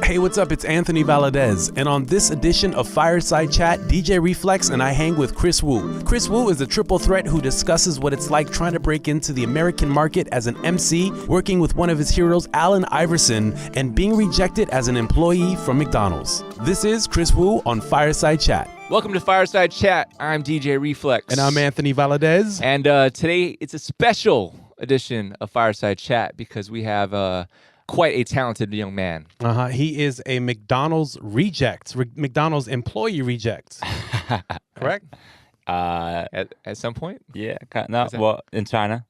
Hey, what's up? It's Anthony Valadez, and on this edition of Fireside Chat, DJ Reflex and I hang with Chris Wu. Chris Wu is a triple threat who discusses what it's like trying to break into the American market as an MC, working with one of his heroes, Allen Iverson, and being rejected as an employee from McDonald's. This is Chris Wu on Fireside Chat. Welcome to Fireside Chat. I'm DJ Reflex. And I'm Anthony Valadez. And today it's a special edition of Fireside Chat because we have quite a talented young man. He is a McDonald's reject, McDonald's employee reject. Correct? At some point? Yeah. Well, in China.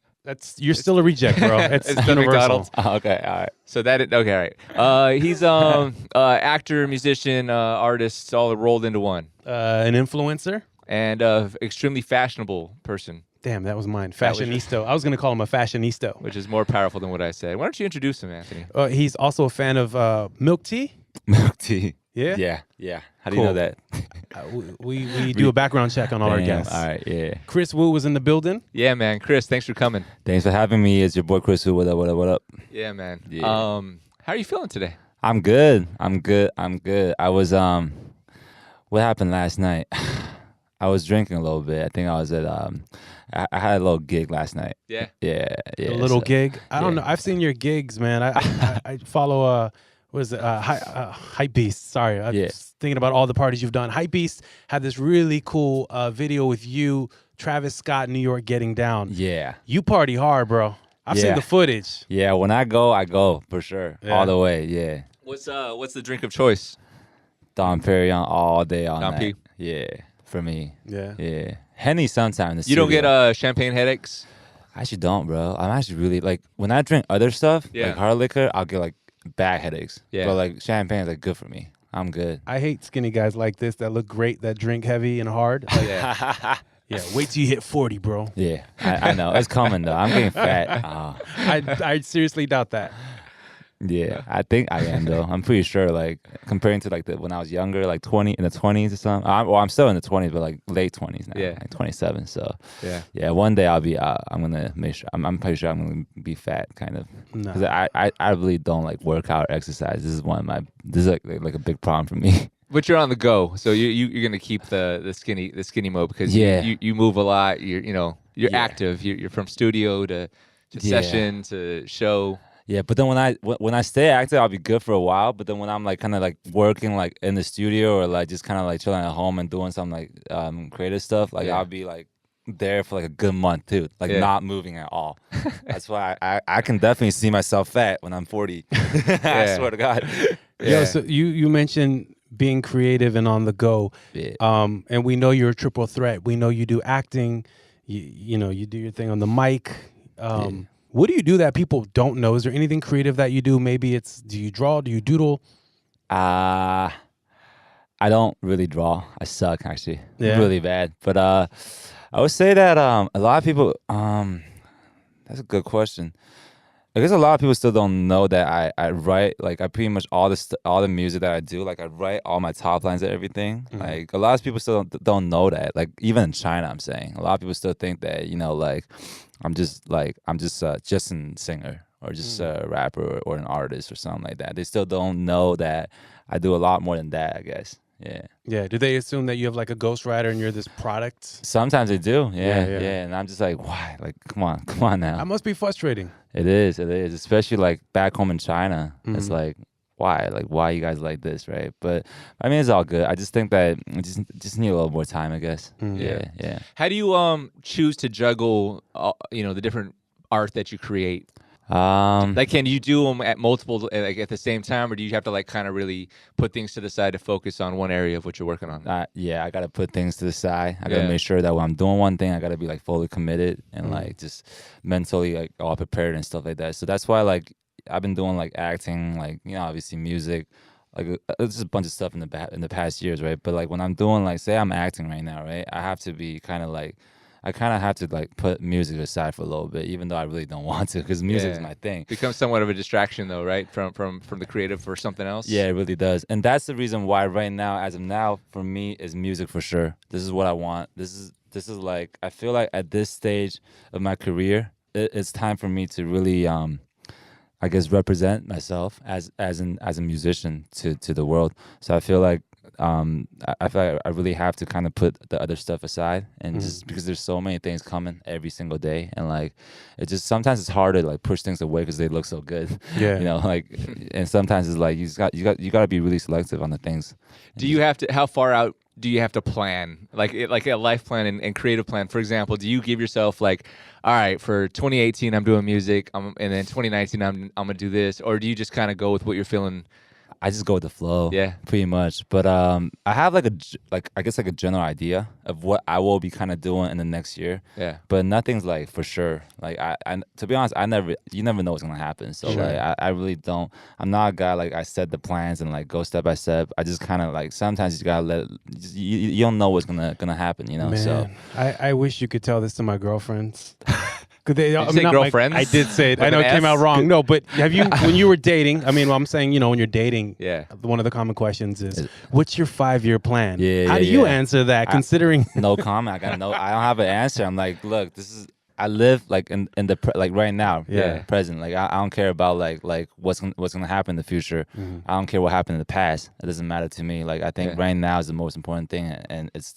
You're still a reject, bro. It's still universal. McDonald's. Oh, okay. All right. So okay, all right. He's actor, musician, artist, all rolled into one. An influencer. And extremely fashionable person. Damn, that was mine. Fashionista. I was going to call him a fashionista. Which is more powerful than what I said. Why don't you introduce him, Anthony? He's also a fan of milk tea. Milk tea. Yeah? Yeah. How do you know that? We do a background check on all our guests. All right, yeah. Chris Wu was in the building. Yeah, man. Chris, thanks for coming. Thanks for having me. It's your boy Chris Wu. What up? Yeah, man. Yeah. How are you feeling today? I'm good. I was what happened last night? I was drinking a little bit. I think I was at I had a little gig last night. Yeah. Yeah. A little gig. I don't know. I've seen your gigs, man. I follow what is it? Hype Beast. Sorry. I'm just thinking about all the parties you've done. Hype Beast had this really cool video with you, Travis Scott, New York Getting Down. Yeah. You party hard, bro. I've seen the footage. Yeah, when I go for sure. Yeah. All the way, yeah. What's the drink of choice? Dom Perignon all day, all Dom night. P? Yeah, for me. Yeah. Henny sometime in the You don't studio. get champagne headaches? I actually don't, bro. I'm actually really, like, when I drink other stuff, like hard liquor, I'll get, like, bad headaches. Yeah. But, like, champagne is, like, good for me. I'm good. I hate skinny guys like this that look great, that drink heavy and hard. Like, yeah, wait till you hit 40, bro. Yeah, I know. It's coming, though. I'm getting fat. I seriously doubt that. Yeah, I think I am, though. I'm pretty sure, like, comparing to, like, when I was younger, like, in the 20s or something. I'm still in the 20s, but, like, late 20s now. Yeah. Like, 27, so. Yeah. One day I'm going to make sure. I'm pretty sure I'm going to be fat, kind of. No. Because I really don't, like, work out or exercise. This is like a big problem for me. But you're on the go, so you're gonna keep the skinny mode because you move a lot. You're active. You're from studio to session to show. Yeah, but then when I stay active, I'll be good for a while. But then when I'm like kind of like working like in the studio or like just kind of like chilling at home and doing some like creative stuff, like I'll be like there for like a good month too, like not moving at all. That's why I can definitely see myself fat when I'm 40. I swear to God. Yo, so you mentioned being creative and on the go. Yeah. And we know you're a triple threat. We know you do acting. You know, you do your thing on the mic. What do you do that people don't know? Is there anything creative that you do? Maybe do you draw? Do you doodle? I don't really draw. I suck actually. Yeah. Really bad. But I would say that a lot of people that's a good question. I guess a lot of people still don't know that I write, like I pretty much all the music that I do, like I write all my top lines and everything. Mm-hmm. Like a lot of people still don't know that. Like even in China, I'm saying a lot of people still think that, you know, like I'm just a singer or just a rapper or an artist or something like that. They still don't know that I do a lot more than that, I guess. Yeah. Yeah. Do they assume that you have like a ghostwriter and you're this product? Sometimes they do. Yeah. And I'm just like, why? Like, come on now. That must be frustrating. It is. Especially like back home in China. It's like, why? Like, why you guys like this, right? But I mean, it's all good. I just think that I just need a little more time, I guess. Yeah. How do you choose to juggle the different art that you create? Like, can you do them at multiple, like at the same time, or do you have to like kind of really put things to the side to focus on one area of what you're working on? I gotta put things to the side. I gotta make sure that when I'm doing one thing, I gotta be like fully committed and like just mentally like all prepared and stuff like that. So that's why like I've been doing like acting, like, you know, obviously music, like it's just a bunch of stuff in the past years, right? But like when I'm doing like, say I'm acting right now, right? I have to be kind of like, I kind of have to like put music aside for a little bit, even though I really don't want to, because music is my thing. Becomes somewhat of a distraction, though, right? From the creative for something else. Yeah, it really does, and that's the reason why right now, as of now, for me, is music for sure. This is what I want. This is like, I feel like at this stage of my career, it's time for me to really I guess, represent myself as a musician to the world. So I feel like I feel like I really have to kind of put the other stuff aside, and just because there's so many things coming every single day, and like it just sometimes it's hard to like push things away because they look so good. Yeah. You know, like, and sometimes it's like you got to be really selective on the things. Do you have to? How far out do you have to plan? Like a life plan and creative plan. For example, do you give yourself like, all right, for 2018 I'm doing music, and then 2019 I'm gonna do this, or do you just kind of go with what you're feeling? I just go with the flow, Yeah, pretty much. But I have like I guess like a general idea of what I will be kind of doing in the next year. Yeah. But nothing's like for sure. Like I to be honest, you never know what's gonna happen. So Sure. like I really don't. I'm not a guy like I set the plans and like go step by step. I just kind of like sometimes you gotta you don't know what's gonna happen. You know. Man, So I wish you could tell this to my girlfriends. Did you say girlfriends? I did say it. I With know an it came S? out wrong. No, but have you when you were dating? I mean, I'm saying when you're dating. Yeah. One of the common questions is, "What's your 5-year plan?" Yeah, How do you answer that? Considering no comment. I don't have an answer. I'm like, look, I live like in the like right now, present. Like I don't care about like what's gonna happen in the future. I don't care what happened in the past. It doesn't matter to me. Like I think right now is the most important thing, and it's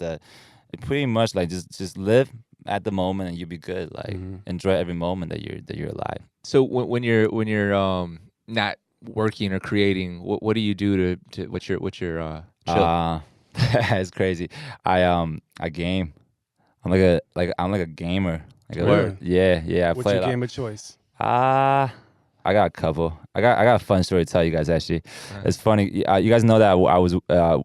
pretty much like just live at the moment and you'll be good. Like enjoy every moment that you're alive. So when you're not working or creating, what do you do to what's your chill? It's crazy. I game. I'm like a gamer. Like Really? Yeah. I what's play your a lot. game of choice? I got a couple. I got a fun story to tell you guys. Actually, it's funny. You guys know that I was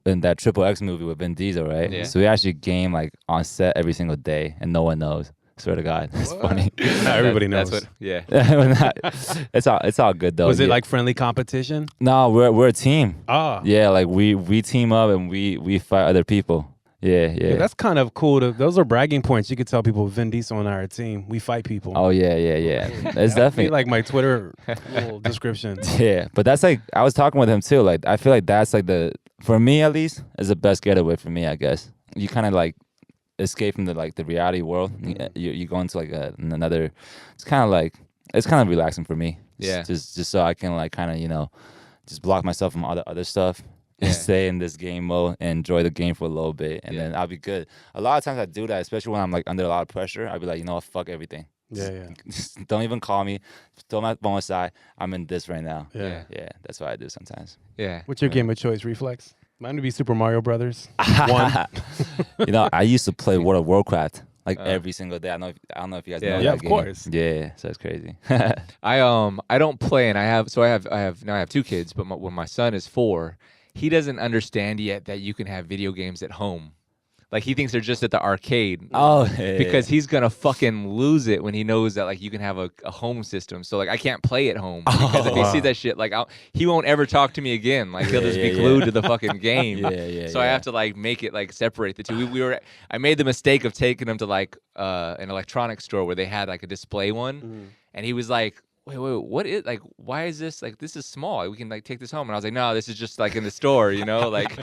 in that Triple X movie with Vin Diesel, right? Yeah. So we actually game like on set every single day, and no one knows. Swear to God, it's funny. Not everybody knows. That's what. Yeah. It's all good though. Was it Yeah. like friendly competition? No, we're a team. Ah. Yeah, like we team up and we fight other people. Yeah. That's kind of cool. Those are bragging points. You could tell people Vin Diesel and I are a team. We fight people. Oh yeah. It's definitely like my Twitter little description. Yeah, but that's like I was talking with him too. Like I feel like that's like for me at least is the best getaway for me. I guess you kind of like escape from the reality world. You go into like another. It's kind of relaxing for me. Yeah. Just so I can like kind of just block myself from all the other stuff. Yeah. And stay in this game mode and enjoy the game for a little bit, and then I'll be good. A lot of times I do that, especially when I'm like under a lot of pressure. I'll be like, fuck everything. Yeah. Just don't even call me. Throw my phone aside. I'm in this right now. Yeah. That's what I do sometimes. Yeah. What's your game of choice? Reflex? Mine would be Super Mario Brothers. One. I used to play World of Warcraft like every single day. I don't know if you guys know. Yeah, that of game. course. Yeah, so it's crazy. I don't play, and I have 2 kids, but when my son is 4, he doesn't understand yet that you can have video games at home. Like he thinks they're just at the arcade. Oh, because he's gonna fucking lose it when he knows that like you can have a home system. So like I can't play at home because if he sees that shit, like he won't ever talk to me again. Like he'll just be glued to the fucking game. So I have to like make it like separate the two. I made the mistake of taking him to like an electronics store where they had like a display one, and he was like, wait, what is, like, why is this, like, this is small, we can, like, take this home, and I was like, no, this is just, like, in the store, like,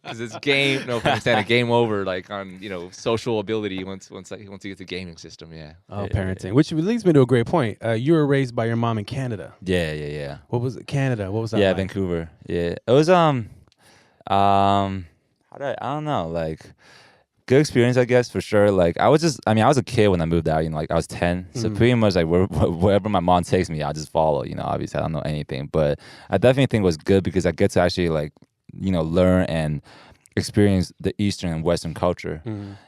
because it's game, no pun intended, game over, like, on, social ability once you get the gaming system, Parenting, which leads me to a great point. You were raised by your mom in Canada. Yeah. What was it? Canada? What was that? Yeah, like? Vancouver. Yeah, it was how do I don't know, like. Good experience, I guess, for sure. Like, I was a kid when I moved out, like, I was 10. So pretty much, like, wherever my mom takes me, I'll just follow, obviously, I don't know anything. But I definitely think it was good because I get to actually, like, learn and experience the Eastern and Western culture.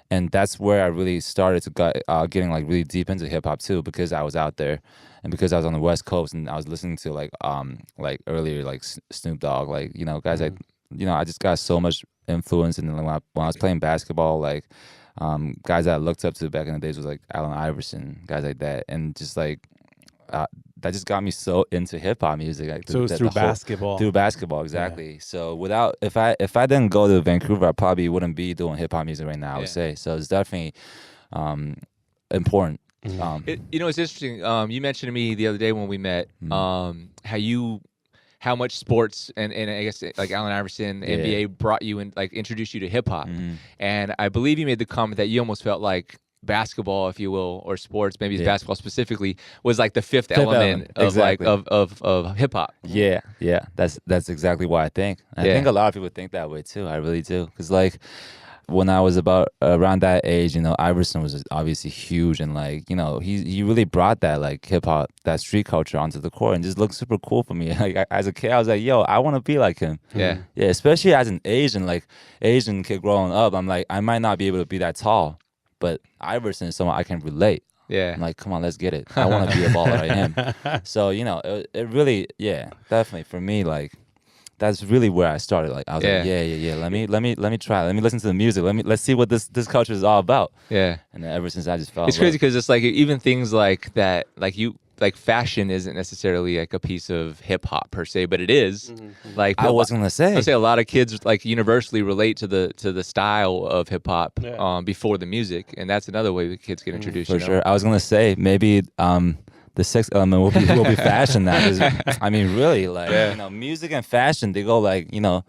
And that's where I really started to getting, like, really deep into hip-hop, too, because I was out there. And because I was on the West Coast and I was listening to, like earlier, like, Snoop Dogg, like, guys like, I just got so much influence, and then when I was playing basketball, like guys that I looked up to back in the days was like Allen Iverson, guys like that, and just like that just got me so into hip hop music. Like, so it was through basketball. Through basketball, exactly. Yeah. So if I didn't go to Vancouver, I probably wouldn't be doing hip hop music right now. I would say so. It's definitely important. It's interesting. You mentioned to me the other day when we met how much sports and I guess like Allen Iverson, NBA brought you and like introduced you to hip hop. And I believe you made the comment that you almost felt like basketball, if you will, or sports, maybe it's basketball specifically, was like the fifth element of exactly. like of hip hop. Yeah, that's exactly what I think. I think a lot of people think that way too. I really do, because like when I was about around that age, you know, Iverson was obviously huge, and like, you know, he really brought that like hip hop, that street culture onto the court, and just looked super cool for me. Like as a kid, I was like, yo, I want to be like him. Yeah, especially as an Asian kid growing up. I'm like, I might not be able to be that tall, but Iverson is someone I can relate. Yeah. I'm like, come on, let's get it. I want to be a baller like him. So, you know, it really, definitely for me, like, that's really where I started. Like, I was like, let me try. Let me listen to the music. Let's see what this culture is all about. Yeah. And then ever since I just felt it's crazy because it's like even things like that, like fashion isn't necessarily like a piece of hip hop per se, but it is. Like I was gonna say, a lot of kids like universally relate to the style of hip hop before the music, and that's another way the kids get introduced. For sure. I was gonna say maybe the sex element will be fashion now. 'Cause, I mean, really, like you know, music and fashion, they go like, you know,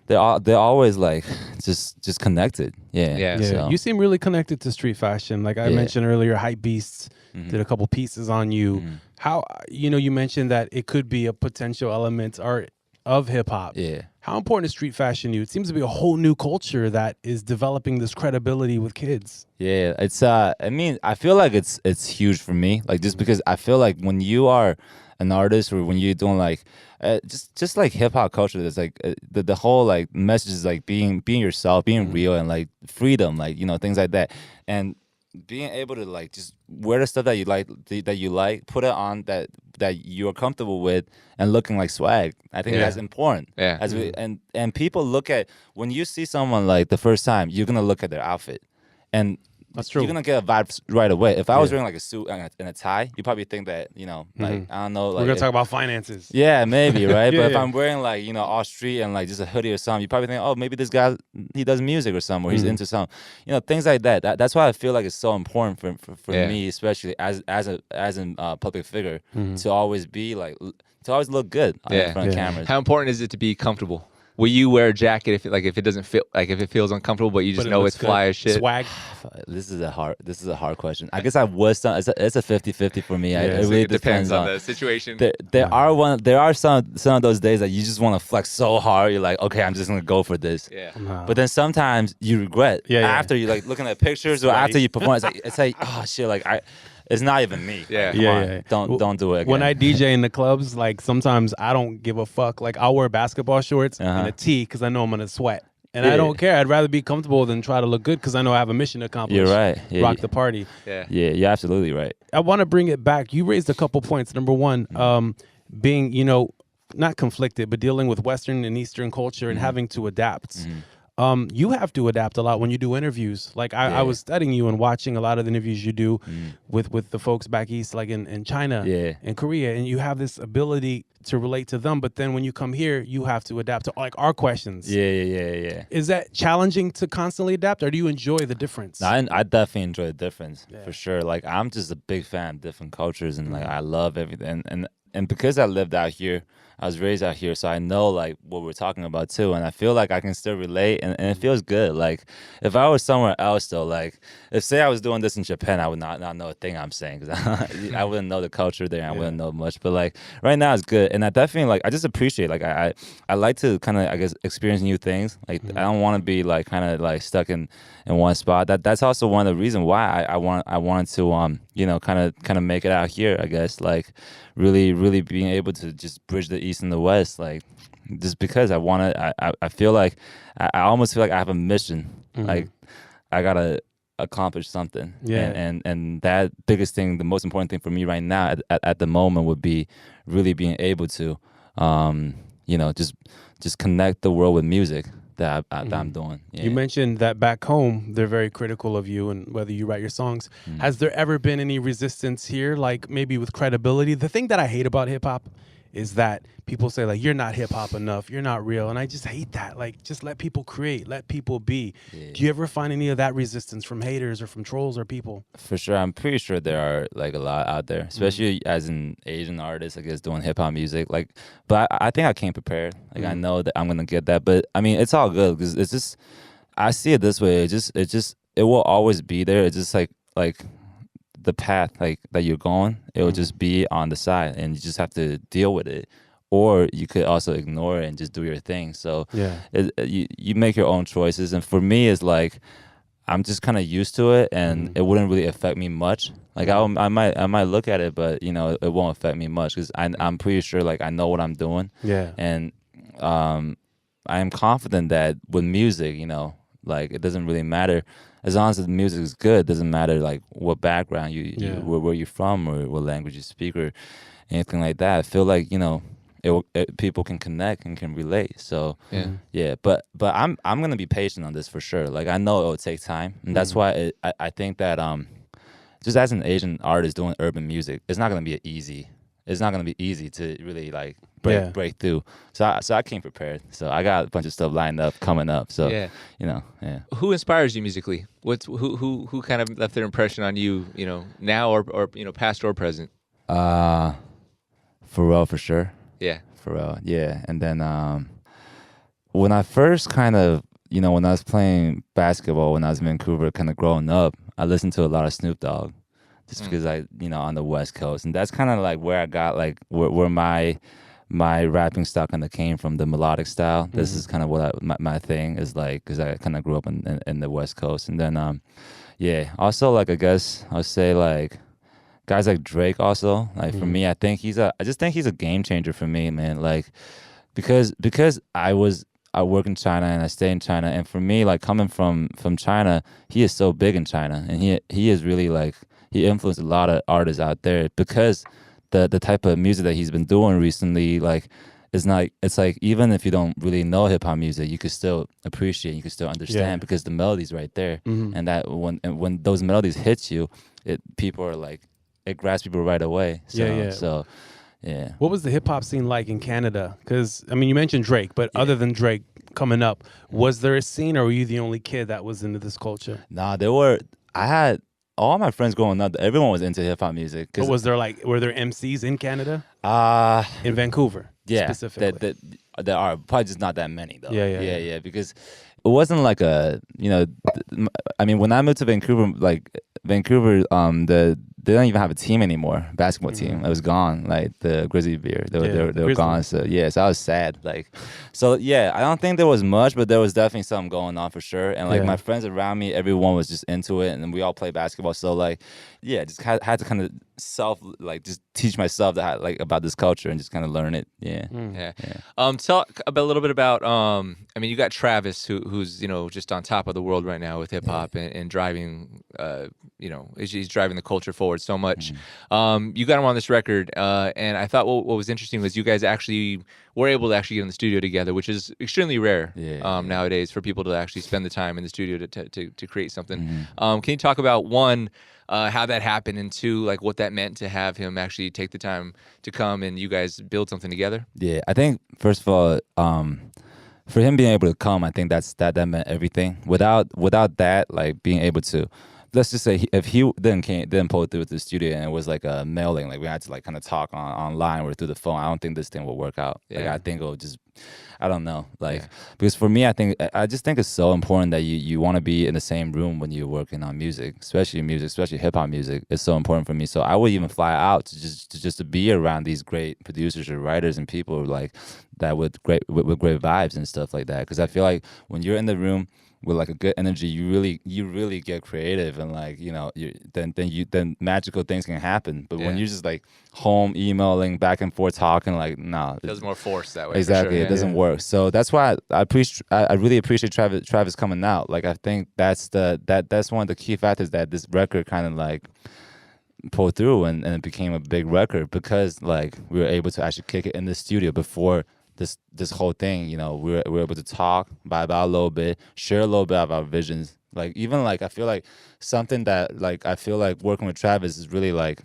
they're always like just connected. Yeah. So. You seem really connected to street fashion. Like I mentioned earlier, Hype Beasts did a couple pieces on you. How, you know, you mentioned that it could be a potential element of hip hop. Yeah. How important is street fashion to you? It seems to be a whole new culture that is developing this credibility with kids. Yeah, it's I mean, I feel like it's huge for me. Like just because I feel like when you are an artist or when you're doing like just like hip hop culture, there's like the whole like message is like being yourself, being real, and like freedom, like, you know, things like that. And being able to like just wear the stuff that you like, put it on that you're comfortable with, and looking like swag. I think that's important. Yeah. And people look at, when you see someone like the first time, you're gonna look at their outfit, and that's true. You're gonna get a vibe right away. If I was wearing like a suit and a tie, you probably think that, you know, like I don't know, like we're gonna talk about finances. Yeah, maybe, right? But if I'm wearing like, you know, all street and like just a hoodie or something, you probably think, oh, maybe this guy, he does music or something, or he's into something, you know, things like that. That's why I feel like it's so important for me, especially as a public figure, to always be like, to always look good in front of cameras. How important is it to be comfortable? Will you wear a jacket if it doesn't feel like, if it feels uncomfortable, but you just know it's fly as shit? Swag. This is a hard question. I guess I was. It's a 50-50 for me. It really depends on the situation. There are some of those days that you just want to flex so hard. You're like, okay, I'm just gonna go for this. Yeah. But then sometimes you regret after you like looking at pictures or after you perform. It's like oh shit, like it's not even me. Yeah. Don't do it again. When I DJ in the clubs, like sometimes I don't give a fuck. Like I'll wear basketball shorts and a tee because I know I'm gonna sweat, and I don't care. I'd rather be comfortable than try to look good because I know I have a mission to accomplish. You're right. Rock the party. Yeah, you're absolutely right. I want to bring it back. You raised a couple points. Number one, being, you know, not conflicted, but dealing with Western and Eastern culture and having to adapt. You have to adapt a lot when you do interviews. Like I was studying you and watching a lot of the interviews you do with the folks back east, like in China and Korea, and you have this ability to relate to them. But then when you come here, you have to adapt to like our questions. Yeah. Is that challenging to constantly adapt, or do you enjoy the difference? No, I definitely enjoy the difference for sure. Like I'm just a big fan of different cultures, and like I love everything. And because I lived out here, I was raised out here, so I know like what we're talking about too, and I feel like I can still relate, and it feels good. Like if I was somewhere else though, like if say I was doing this in Japan, I would not know a thing I'm saying because I wouldn't know the culture there, I wouldn't know much. But like right now it's good, and I definitely like I just appreciate like I like to kind of I guess experience new things. Like I don't want to be like kind of like stuck in one spot. That's also one of the reasons why I wanted to you know kind of make it out here. I guess like really being able to just bridge the East and the West, like just because I feel like I almost feel like I have a mission. Like I gotta accomplish something. And that biggest thing, the most important thing for me right now at the moment would be really being able to you know just connect the world with music that I'm doing. You mentioned that back home they're very critical of you and whether you write your songs. Has there ever been any resistance here, like maybe with credibility? The thing that I hate about hip hop is that people say like, you're not hip hop enough, you're not real, and I just hate that. Like, just let people create, let people be. Do you ever find any of that resistance from haters or from trolls or people? For sure, I'm pretty sure there are like a lot out there, especially as an Asian artist, I guess, doing hip hop music. Like, but I think I came prepared. Like, I know that I'm gonna get that, but I mean, it's all good because it's just, I see it this way. It it will always be there. It's just like the path like that you're going, it will just be on the side, and you just have to deal with it. Or you could also ignore it and just do your thing. So you make your own choices. And for me, it's like I'm just kind of used to it, and it wouldn't really affect me much. Like I might look at it, but you know, it won't affect me much because I'm pretty sure like I know what I'm doing. Yeah. And I am confident that with music, you know, like it doesn't really matter as long as the music is good. It doesn't matter like what background where you're from or what language you speak or anything like that. I feel like, you know, people can connect and can relate. So but I'm gonna be patient on this for sure. Like I know it will take time, and that's why I think that just as an Asian artist doing urban music, it's not gonna be easy. It's not gonna be easy to really like break through. So I came prepared. So I got a bunch of stuff lined up coming up. So you know, Who inspires you musically? Who kind of left their impression on you? You know, now or you know, past or present? Pharrell for sure. Yeah. Pharrell, yeah. And then when I first kind of, you know, when I was playing basketball when I was in Vancouver, kind of growing up, I listened to a lot of Snoop Dogg just because you know, on the West Coast. And that's kind of like where I got like where my rapping style kind of came from, the melodic style. This is kind of what my thing is like, because I kind of grew up in the West Coast. And then, also like I guess I'll say like, guys like Drake also, like for me, I just think he's a game changer for me, man. Like because I work in China and I stay in China, and for me, like coming from China, he is so big in China, and he is really like, he influenced a lot of artists out there because the type of music that he's been doing recently, like it's like even if you don't really know hip hop music, you could still appreciate, you could still understand because the melody's right there, and that when those melodies hit you, people are like, it grabs people right away. So, So, yeah. What was the hip hop scene like in Canada? Because I mean, you mentioned Drake, but other than Drake coming up, was there a scene, or were you the only kid that was into this culture? Nah, I had all my friends growing up. Everyone was into hip hop music. But were there MCs in Canada? In Vancouver, yeah, specifically. there are probably just not that many though. Yeah. Because it wasn't like a, you know, I mean, when I moved to Vancouver, they don't even have a team anymore, basketball team. It was gone, like the Grizzly Bear. They were gone. So so I was sad. Like, so I don't think there was much, but there was definitely something going on for sure. And like my friends around me, everyone was just into it, and we all played basketball. So like, just had to kind of just teach myself that like about this culture and just kind of learn it. Talk a little bit about I mean, you got Travis who's, you know, just on top of the world right now with hip hop and driving you know, he's driving the culture forward so much. You got him on this record, and I thought what was interesting was you guys actually were able to actually get in the studio together, which is extremely rare nowadays for people to actually spend the time in the studio to create something. Can you talk about one, how that happened, and two, like what that meant to have him actually take the time to come and you guys build something together? Yeah, I think first of all, for him being able to come, I think that meant everything. Without that, like being able to, let's just say if he didn't pull through the studio and it was like a mailing, like we had to like kind of talk online or through the phone, I don't think this thing will work out. Like I think it'll just, I don't know, like because for me, I just think it's so important that you want to be in the same room when you're working on music, especially hip hop music. It's so important for me. So I would even fly out to just to be around these great producers or writers and people like that with great vibes and stuff like that. Because I feel like when you're in the room with like a good energy, you really get creative, and like, you know, then magical things can happen. But when you're just like home emailing back and forth talking, like no, there's more force that way. Exactly, for sure, it doesn't work. So that's why I really appreciate Travis coming out. Like I think that's one of the key factors that this record kind of like pulled through and it became a big record, because like we were able to actually kick it in the studio before this whole thing. You know, we were able to talk about a little bit, share a little bit of our visions. Like even like I feel like something that like I feel like working with Travis is really like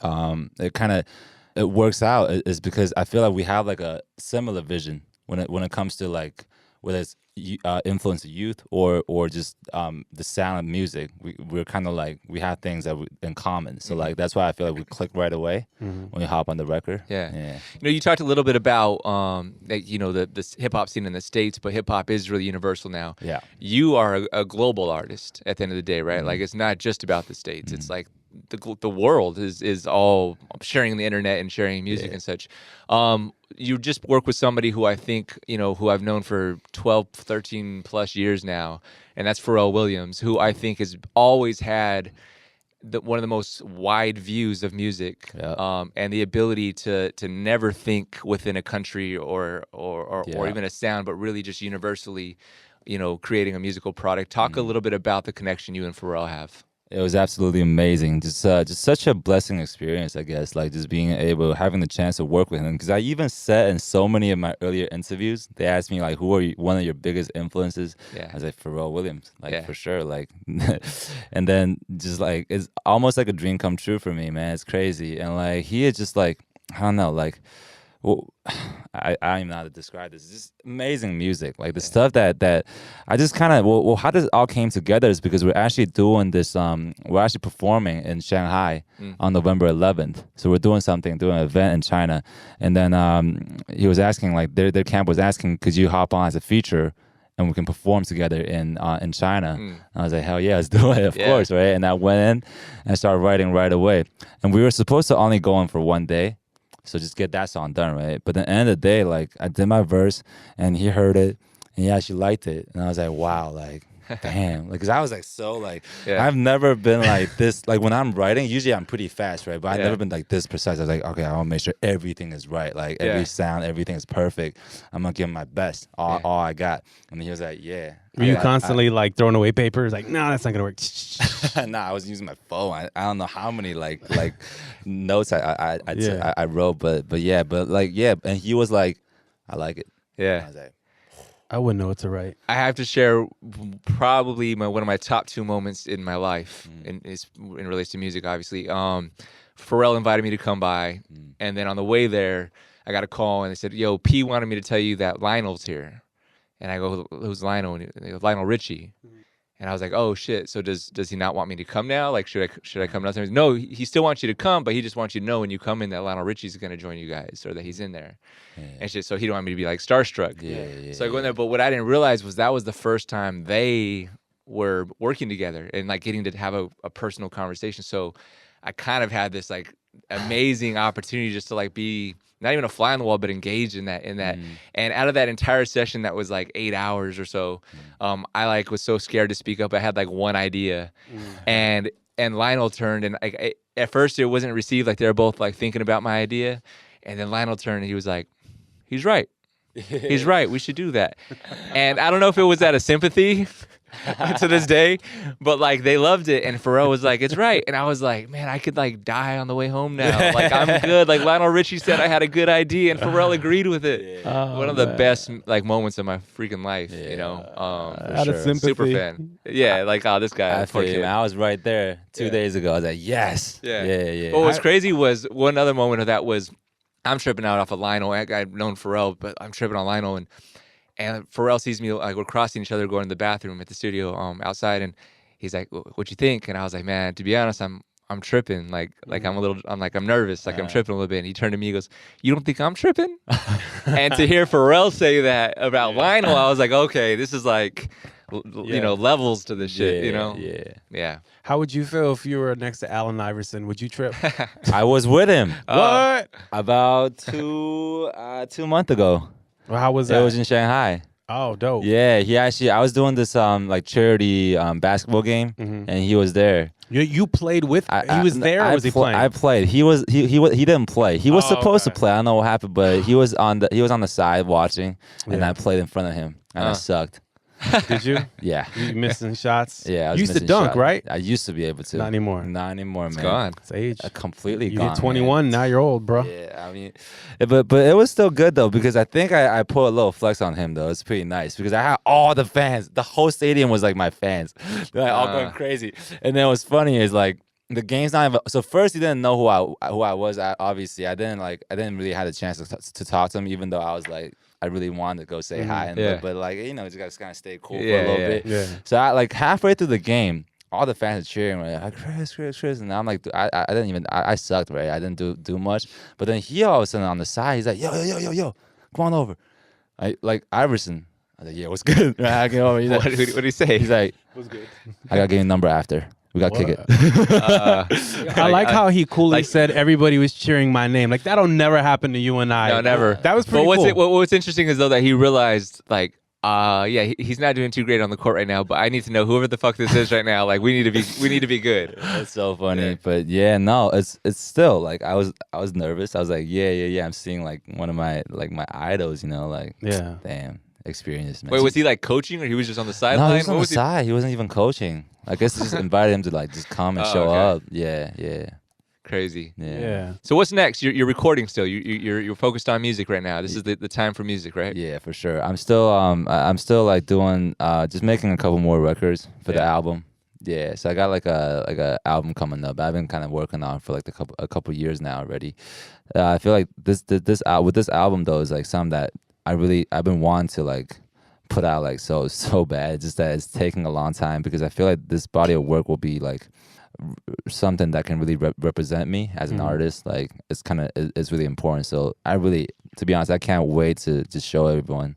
it works out is because I feel like we have like a similar vision when it comes to like whether it's influence of youth or just the sound of music. We're kind of like we have things that in common. So like that's why I feel like we click right away when we hop on the record. Yeah. You know, you talked a little bit about you know, the hip hop scene in the States, but hip hop is really universal now. Yeah. You are a global artist at the end of the day, right? Like it's not just about the States. It's like the world is all sharing the internet and sharing music and such. You just work with somebody who I think, you know, who I've known for 12, 13 plus years now, and that's Pharrell Williams, who I think has always had one of the most wide views of music, and the ability to never think within a country or even a sound, but really just universally, you know, creating a musical product. Talk a little bit about the connection you and Pharrell have. It was absolutely amazing. Just such a blessing experience, I guess. Like just having the chance to work with him. Because I even said in so many of my earlier interviews, they asked me like, "Who are one of your biggest influences?" I was like, "Pharrell Williams, like for sure." Like, and then just like it's almost like a dream come true for me, man. It's crazy, and like he is just like I don't know, like. Well, I don't even know how to describe this. It's just amazing music. Like the stuff that I just kind of, how this all came together is because we're actually doing this, we're actually performing in Shanghai on November 11th. So we're doing an event in China. And then he was asking, like their camp was asking, could you hop on as a feature and we can perform together in China? And I was like, hell yeah, let's do it, of course, right? And I went in and started writing right away. And we were supposed to only go in for one day. So just get that song done, right? But at the end of the day, like I did my verse and he heard it and he actually liked it. And I was like, wow, like, damn. Like, cause I was like, I've never been like this. Like when I'm writing, usually I'm pretty fast, right? But I've never been like this precise. I was like, okay, I want to make sure everything is right. Like every sound, everything is perfect. I'm going to give him my best, all I got. And he was like, yeah. Were you constantly like throwing away papers? Like, no, that's not gonna work. Nah, I was using my phone. I don't know how many like notes I wrote, but and he was like, I like it. Yeah. I was like, I wouldn't know what to write. I have to share probably one of my top 2 moments in my life, in relation to music, obviously. Pharrell invited me to come by, and then on the way there, I got a call and they said, "Yo, P wanted me to tell you that Lionel's here." And I go, "Who's Lionel?" And they go, "Lionel Richie." And I was like, "Oh shit! So does he not want me to come now? Like, should I come now?" No, he still wants you to come, but he just wants you to know when you come in that Lionel Richie's gonna join you guys, or that he's in there, and shit. So he don't want me to be like starstruck. So I go in there, but what I didn't realize was that was the first time they were working together and like getting to have a personal conversation. So I kind of had this like amazing opportunity just to like be not even a fly on the wall, but engaged in that. And out of that entire session that was like 8 hours or so, I like was so scared to speak up. I had like one idea, and Lionel turned and at first it wasn't received. Like they were both like thinking about my idea, and then Lionel turned and he was like, "He's right. He's right. We should do that." And I don't know if it was out of sympathy to this day, but like they loved it, and Pharrell was like, "It's right," and I was like, "Man, I could like die on the way home now. Like I'm good." Like Lionel Richie said, I had a good idea, and Pharrell agreed with it. One of the best like moments of my freaking life, you know. Out of sympathy. Super fan. Yeah, like this guy. I was right there 2 days ago. I was like, yes. Yeah. What was crazy was one other moment of that was I'm tripping out off of Lionel. I've known Pharrell, but I'm tripping on Lionel, and Pharrell sees me, like we're crossing each other going to the bathroom at the studio outside, and he's like, "What you think?" And I was like, "Man, to be honest, I'm tripping. Like I'm nervous. Like I'm tripping a little bit." And he turned to me, he goes, "You don't think I'm tripping?" And to hear Pharrell say that about Lionel, I was like, okay, this is like, you know, levels to this shit, you know? Yeah. How would you feel if you were next to Allen Iverson? Would you trip? I was with him. What? About 2 months ago. Well, how was that? It was in Shanghai. Oh, dope. Yeah, I was doing this like charity basketball game, and he was there. You played with he was there, or was he playing? I played. He didn't play. He was supposed to play. I don't know what happened, but he was on the side watching, and I played in front of him, and I sucked. Did you? Yeah. You missing shots? Yeah, I was you used to dunk, right? I used to be able to. Not anymore. Not anymore, man. It's gone. It's age. Completely you gone. You hit 21, man. Now you're old, bro. Yeah, I mean, but it was still good though, because I think I put a little flex on him though. It's pretty nice because I had all the fans. The whole stadium was like my fans. They're like all going crazy. And then what's funny is like the game's not even. So first he didn't know who I was. Obviously, I didn't really have a chance to talk to him, even though I was like I really wanted to go say hi, but like you know, just gotta kind of stay cool for a little bit. Yeah. So I like halfway through the game, all the fans are cheering, right? Like Chris, and I'm like, I didn't even, I sucked, right? I didn't do much. But then he all of a sudden on the side, he's like, yo, come on over. Like Iverson. I was like, yeah, what's good? Right, I came over. He's like, what did he say? He's like, What's good? I gotta give you a number after. We gotta kick it. I like how he coolly said everybody was cheering my name. Like that'll never happen to you and I. No, never. That was pretty cool. What's interesting is though that he realized like, he's not doing too great on the court right now, but I need to know whoever the fuck this is right now. Like we need to be good. That's so funny. But yeah, no, it's still like I was nervous. I was like, yeah. I'm seeing like one of my idols, you know, like damn experience. Man. Wait, was he like coaching or he was just on the sideline? No, he was on the side. He wasn't even coaching. I guess just invited him to like just come and show up. Yeah. Crazy. Yeah. So what's next? You're recording still. You're focused on music right now. This is the time for music, right? Yeah, for sure. I'm still like doing just making a couple more records for the album. Yeah, so I got like a album coming up. I've been kind of working on for like a couple years now already. I feel like this with this album though is like something that I've been wanting to like put out like so bad. It's just that it's taking a long time because I feel like this body of work will be like something that can really represent me as an artist. Like it's really important. So to be honest, I can't wait to just show everyone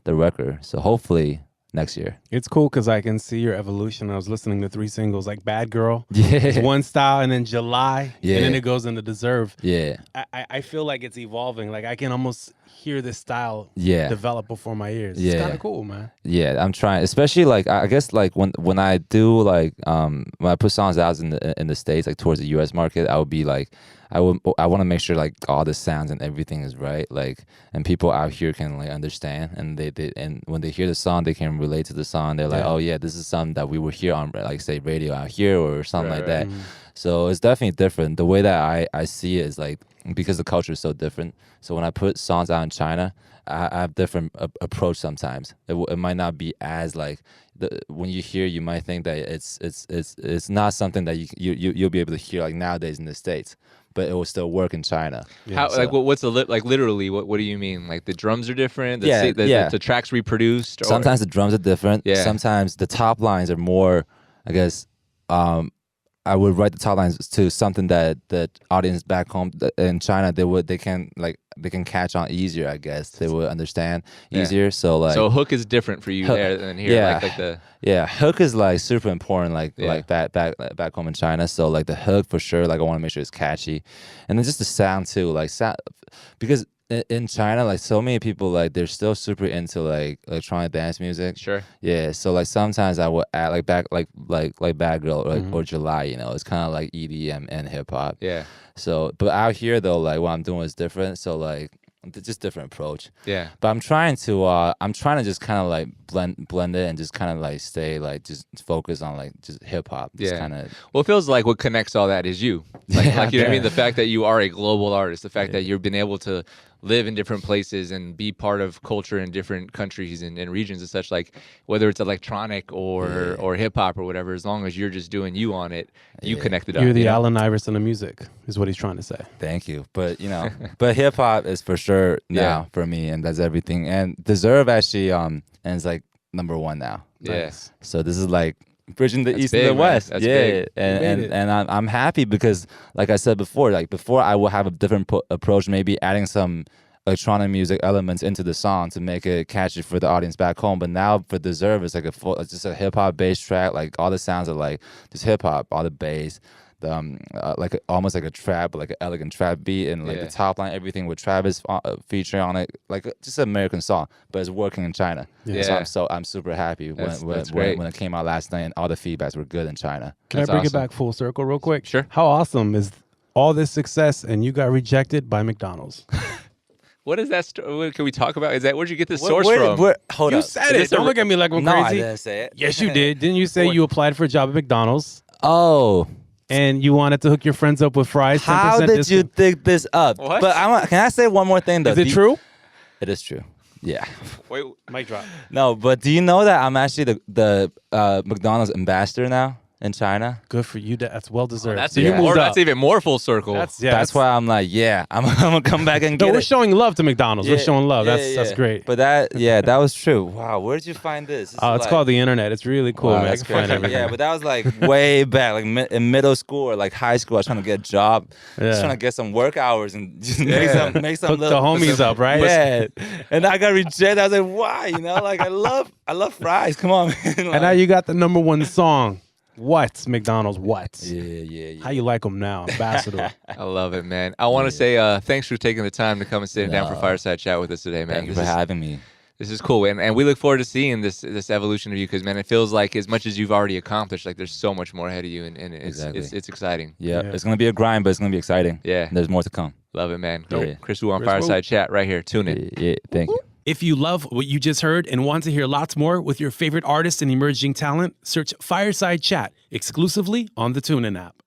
the record. So hopefully next year. It's cool because I can see your evolution. I was listening to 3 singles like Bad Girl. Yeah. It's one style, and then July. Yeah. And then it goes into Deserve. Yeah. I feel like it's evolving. Like I can almost hear this style develop before my ears. Yeah. It's kind of cool, man. Yeah, I'm trying, especially like I guess like when I do like when I put songs out in the States, like towards the US market, I would be like I want to make sure like all the sounds and everything is right, like, and people out here can like understand, and and when they hear the song, they can relate to the song. They're like, oh yeah, this is something that we will hear on like say radio out here or something like that. So it's definitely different. The way that I see it is like because the culture is so different. So when I put songs out in China, I have different approach sometimes. It might not be as like when you hear, you might think that it's not something that you'll be able to hear like nowadays in the States, but it will still work in China. Yeah. How, so, like what's the like literally what do you mean? Like the drums are different? The tracks reproduced? Or? Sometimes the drums are different. Yeah. Sometimes the top lines are more, I guess, I would write the top lines to something that the audience back home in China they can catch on easier. I guess they would understand easier. So like hook is different for you there than here. Yeah, hook is like super important. Like back home in China. So like the hook for sure. Like I want to make sure it's catchy, and then just the sound too. Like sound because. In China, like so many people, like they're still super into like electronic dance music. Sure. Yeah. So like sometimes I would add like Bad Girl or July. You know, it's kind of like EDM and hip hop. Yeah. So, but out here though, like what I'm doing is different. So like just different approach. Yeah. But I'm trying to just kind of like blend it and just kind of like stay like just focus on like just hip hop. Yeah. Kind of. Well, it feels like what connects all that is you. Like you know what I mean? The fact that you are a global artist, the fact that you've been able to live in different places and be part of culture in different countries and regions and such, like whether it's electronic or hip hop or whatever, as long as you're just doing you on it, you connect it up. You're the Allen Iverson of music, is what he's trying to say. Thank you. But you know, but hip hop is for sure now for me, and that's everything. And Deserve actually and it's like #1 now. Yes. So this is like bridging the East big, and the West. That's big. And I'm happy because, like I said before, I will have a different approach, maybe adding some electronic music elements into the song to make it catchy for the audience back home. But now for Deserve, it's like it's just a hip hop bass track. Like all the sounds are like just hip hop, all the bass. Like almost like a trap, like an elegant trap beat, and like the top line, everything with Travis featuring on it, like just an American song, but it's working in China. Yeah. So I'm super happy when it came out last night, and all the feedbacks were good in China. Can I bring it back full circle real quick? Sure. How awesome is all this success and you got rejected by McDonald's? What is that? Can we talk about? Where'd you get this source from? Hold you up. said it. Don't look at me like I'm No, crazy. I didn't say it. Yes, you did. Didn't you say you applied for a job at McDonald's? Oh. And you wanted to hook your friends up with fries? How did you dig this up? What? But can I say one more thing though? Is it true? It is true. Yeah. Wait, Mic drop. No, but do you know that I'm actually the McDonald's ambassador now? in China. Good for you. That's well deserved. That's So you even more. moved up. That's even more full circle. That's why I'm like, I'm gonna come back and No, get we're it. showing love to McDonald's. We're showing love. That's great. But that was true. Wow, where did you find this? Oh, it's called the internet. It's really cool, Wow, man. I that's can find crazy. everything. Yeah, but that was like way back, like in middle school or like high school. I was trying to get a job, just trying to get some work hours and just make some Put the homies up, right? Yeah, and I got rejected. I was like, why? You know, like I love fries. Come on, man. Like, And now you got the #1 song. What McDonald's? What? Yeah. How you like them now, Ambassador? I love it, man. I want to say thanks for taking the time to come and sit down for Fireside Chat with us today, man. Thank you for having me. This is cool, and we look forward to seeing this evolution of you because, man, it feels like as much as you've already accomplished, like there's so much more ahead of you, and it's exciting. Yeah, it's gonna be a grind, but it's gonna be exciting. Yeah, there's more to come. Love it, man. Yeah. Chris Wu on Fireside Chat right here. Tune in. Yeah, thank you. If you love what you just heard and want to hear lots more with your favorite artists and emerging talent, search Fireside Chat exclusively on the TuneIn app.